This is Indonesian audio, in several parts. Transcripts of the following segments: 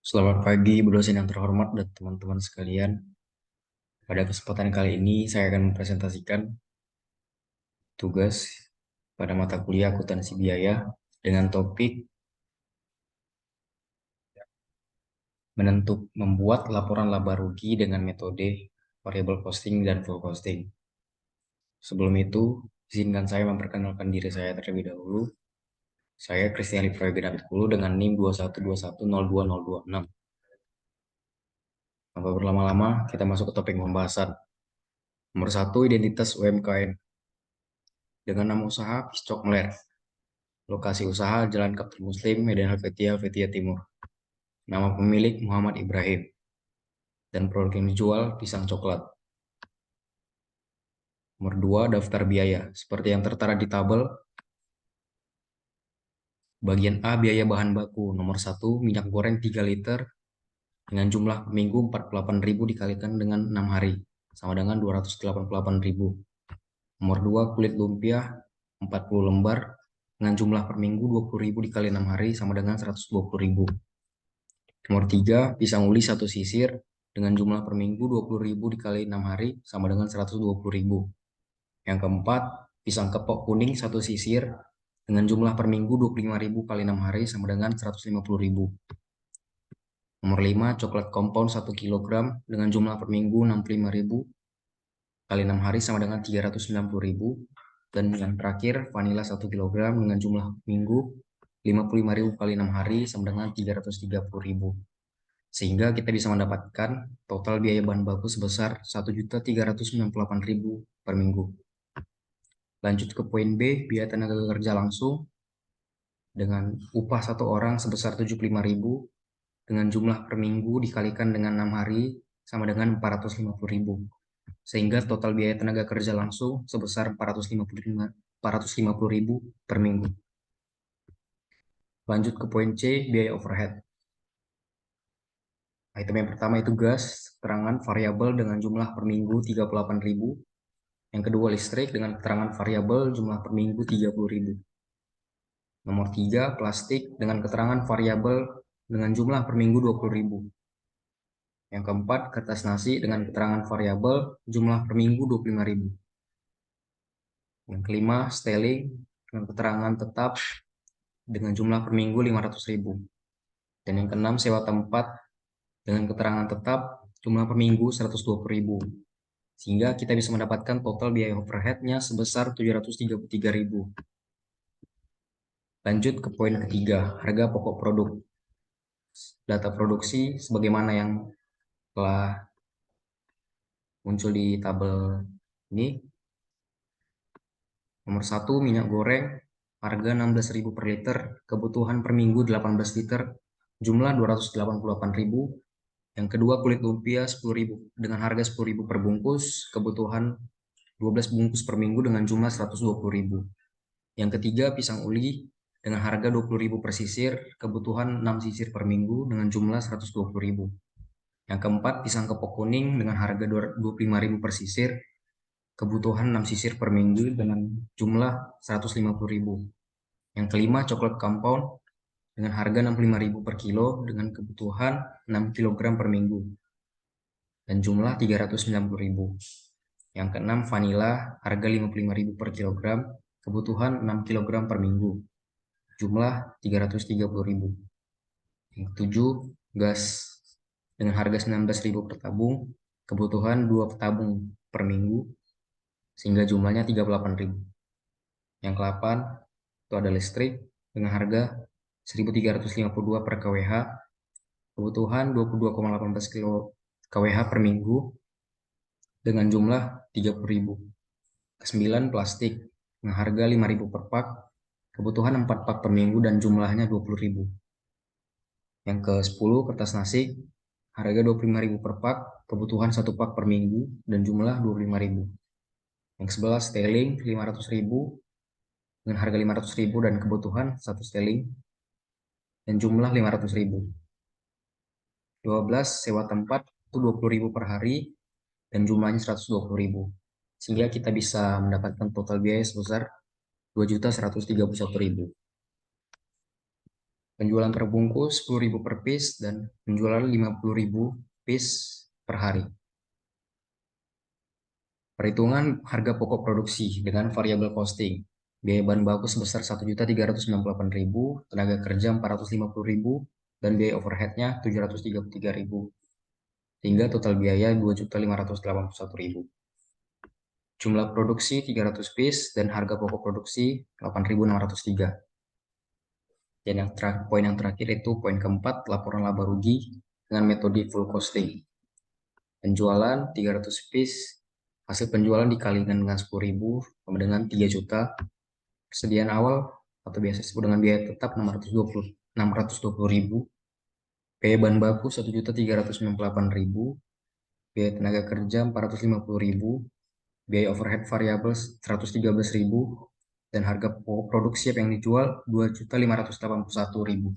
Selamat pagi, Bu dosen yang terhormat dan teman-teman sekalian. Pada kesempatan kali ini, saya akan mempresentasikan tugas pada mata kuliah akuntansi biaya dengan topik membuat laporan laba rugi dengan metode variable costing dan full costing. Sebelum itu, izinkan saya memperkenalkan diri saya terlebih dahulu. Saya Kristiani Prayoga dengan NIM 2121020226. Tanpa berlama-lama, kita masuk ke topik pembahasan. Nomor 1, identitas UMKM. Dengan nama usaha Piscok Meler. Lokasi usaha Jalan Kapten Muslim, Medan Helvetia, Helvetia Timur. Nama pemilik Muhammad Ibrahim. Dan produk yang dijual pisang coklat. Nomor 2, daftar biaya. Seperti yang tertera di tabel. Bagian A, biaya bahan baku. Nomor 1, minyak goreng 3 liter dengan jumlah per minggu 48.000 dikalikan dengan 6 hari. Sama dengan 288.000. Nomor 2, kulit lumpia 40 lembar dengan jumlah per minggu 20.000 dikali 6 hari sama dengan 120.000. Nomor 3, pisang uli 1 sisir dengan jumlah per minggu 20.000 dikali 6 hari sama dengan 120.000. Yang keempat, pisang kepok kuning 1 sisir dengan jumlah per minggu 25.000 kali 6 hari sama dengan 150.000. Nomor 5, coklat compound 1 kg dengan jumlah per minggu 65.000 kali 6 hari sama dengan 390.000. Dan yang terakhir, vanila 1 kg dengan jumlah minggu 55.000 kali 6 hari sama dengan 330.000. Sehingga kita bisa mendapatkan total biaya bahan baku sebesar 1.398.000 per minggu. Lanjut ke poin B, biaya tenaga kerja langsung dengan upah satu orang sebesar 75.000 dengan jumlah per minggu dikalikan dengan 6 hari sama dengan 450.000. Sehingga total biaya tenaga kerja langsung sebesar 450.000 per minggu. Lanjut ke poin C, biaya overhead. Item yang pertama itu gas, keterangan variabel dengan jumlah per minggu 38.000. Yang kedua listrik dengan keterangan variabel jumlah per minggu 30.000. Nomor 3, plastik dengan keterangan variabel dengan jumlah per minggu 20.000. Yang keempat, kertas nasi dengan keterangan variabel jumlah per minggu 25.000. Yang kelima, styling dengan keterangan tetap dengan jumlah per minggu 500.000. Dan yang keenam, sewa tempat dengan keterangan tetap jumlah per minggu 120.000. Sehingga kita bisa mendapatkan total biaya overhead-nya sebesar 733.000. Lanjut ke poin ketiga, harga pokok produk. Data produksi sebagaimana yang telah muncul di tabel ini. Nomor 1, minyak goreng harga 16.000 per liter, kebutuhan per minggu 18 liter, jumlah 288.000. Yang kedua, kulit lumpia 10.000 dengan harga 10.000 per bungkus, kebutuhan 12 bungkus per minggu dengan jumlah 120.000. Yang ketiga, pisang uli dengan harga 20.000 per sisir, kebutuhan 6 sisir per minggu dengan jumlah 120.000. Yang keempat, pisang kepok kuning dengan harga 25.000 per sisir, kebutuhan 6 sisir per minggu dengan jumlah 150.000. Yang kelima, coklat compound dengan harga 65.000 per kilo dengan kebutuhan 6 kg per minggu dan jumlah 390.000. Yang keenam, vanila harga 55.000 per kilogram, kebutuhan 6 kg per minggu, jumlah 330.000. Yang ketujuh, gas dengan harga 19.000 per tabung, kebutuhan 2 tabung per minggu, sehingga jumlahnya 38.000. Yang ke-8 itu ada listrik dengan harga 1.352 per kWh, kebutuhan 22,18 kWh per minggu dengan jumlah 30.000. Ke-9, plastik dengan harga 5.000 per pak, kebutuhan 4 pak per minggu dan jumlahnya 20.000. Yang ke-10, kertas nasi harga 25.000 per pak, kebutuhan 1 pak per minggu dan jumlah 25.000. Yang ke-11, styling 500.000 dengan harga 500.000 dan kebutuhan 1 styling dan jumlah 500.000. 12, sewa tempat itu 20.000 per hari dan jumlahnya 120.000. Sehingga kita bisa mendapatkan total biaya sebesar 2.131.000. Penjualan per bungkus 10.000 per piece dan penjualan 50.000 piece per hari. Perhitungan harga pokok produksi dengan variabel costing. Biaya bahan baku sebesar 1.398.000, tenaga kerja 450.000, dan biaya overheadnya 733.000. Hingga total biaya 2.581.000. Jumlah produksi 300 piece dan harga pokok produksi 8.603. Dan poin yang terakhir itu poin keempat, laporan laba rugi dengan metode full costing. Penjualan 300 piece, hasil penjualan dikalikan dengan 10.000 sama dengan 3 juta. Persediaan awal atau biasa disebut dengan biaya tetap 620.000. Biaya bahan baku 1.398.000. Biaya tenaga kerja 450.000. Biaya overhead variabel 113.000. Dan harga pokok produksi yang dijual 2.581.000.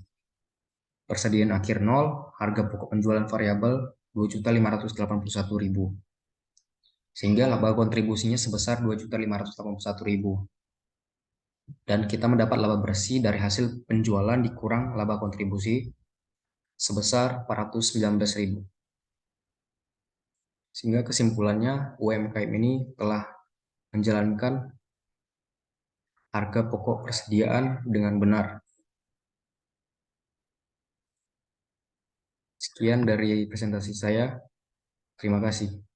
Persediaan akhir 0, harga pokok penjualan variabel 2.581.000. Sehingga laba kontribusinya sebesar 2.581.000. Dan kita mendapat laba bersih dari hasil penjualan dikurang laba kontribusi sebesar 419.000. Sehingga kesimpulannya UMKM ini telah menjalankan harga pokok persediaan dengan benar. Sekian dari presentasi saya. Terima kasih.